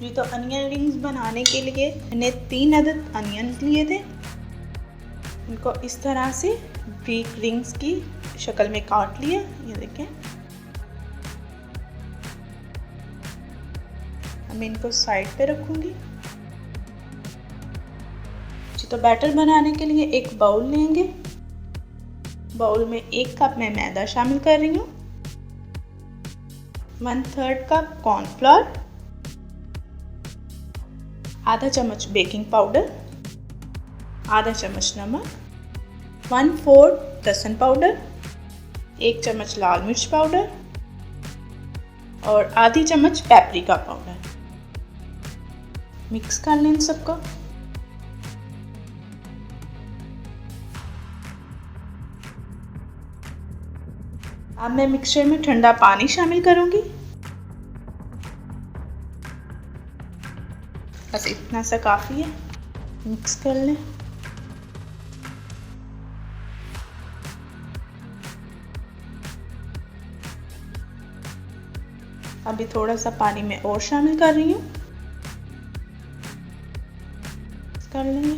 जी तो onion rings बनाने के लिए मैंने 3 अदद अनियंस लिए थे। इनको इस तरह से ब्रिक रिंग्स की शक्ल में काट लिया। ये देखें, मैं इनको साइड पे रखूँगी। जी तो बैटर बनाने के लिए एक बाउल लेंगे। बाउल में 1 कप मैं मैदा शामिल कर रही हूँ, 1/3 कप कॉर्नफ्लोर, आधा चम्मच बेकिंग पाउडर, आधा चम्मच नमक, 1/4 लहसुन पाउडर, 1 चम्मच लाल मिर्च पाउडर और आधी चम्मच पेपरिका पाउडर। मिक्स कर लें इन सबको। अब मैं मिक्सचर में ठंडा पानी शामिल करूंगी। बस इतना सा काफ़ी है। मिक्स कर लें। अभी थोड़ा सा पानी मैं और शामिल कर रही हूँ। कर लेंगे।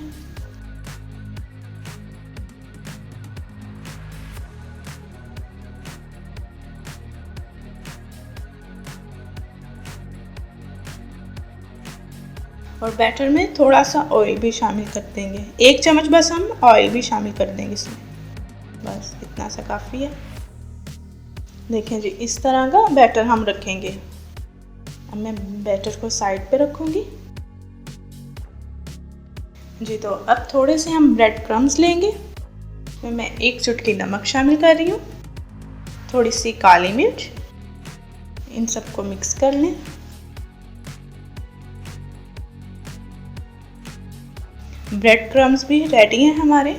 और बैटर में थोड़ा सा ऑयल भी शामिल कर देंगे। 1 चम्मच बस हम ऑयल भी शामिल कर देंगे इसमें। बस इतना सा काफ़ी है। देखें जी, इस तरह का बैटर हम रखेंगे। अब मैं बैटर को साइड पे रखूँगी। जी तो अब थोड़े से हम ब्रेड क्रम्स लेंगे। इसमें मैं 1 चुटकी नमक शामिल कर रही हूँ, थोड़ी सी काली मिर्च। इन सबको मिक्स कर लें। ब्रेड क्रम्स भी रेडी हैं हमारे।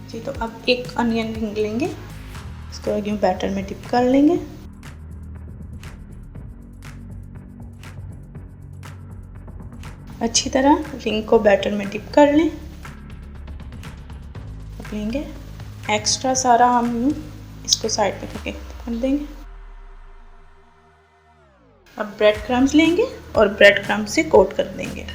जी तो अब एक अनियन रिंग लेंगे, इसको यूँ बैटर में डिप कर लेंगे। अच्छी तरह रिंग को बैटर में डिप कर लें। अब लेंगे एक्स्ट्रा सारा हम यूँ इसको साइड पे करके कर देंगे। अब ब्रेड क्रम्स लेंगे और ब्रेड क्रम्स से कोट कर देंगे।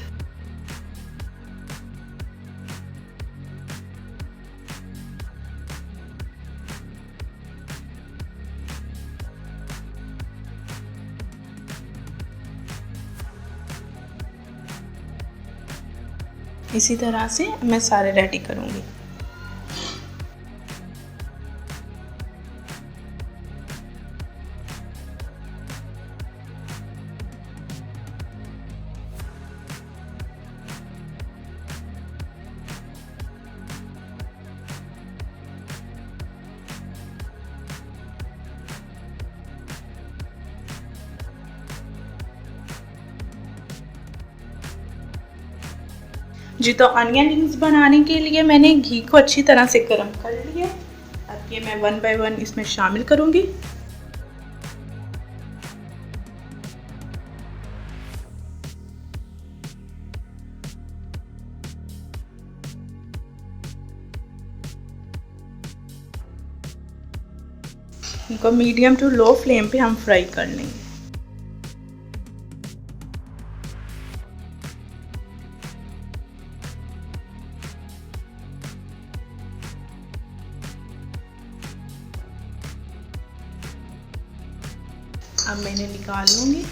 इसी तरह से मैं सारे रेडी करूँगी। जी तो अनियन रिंग्स बनाने के लिए मैंने घी को अच्छी तरह से गर्म कर लिया। अब ये मैं 1 बाय 1 इसमें शामिल करूँगी। इनको मीडियम टू लो फ्लेम पे हम फ्राई कर लेंगे। अब मैंने निकाल लूँगी।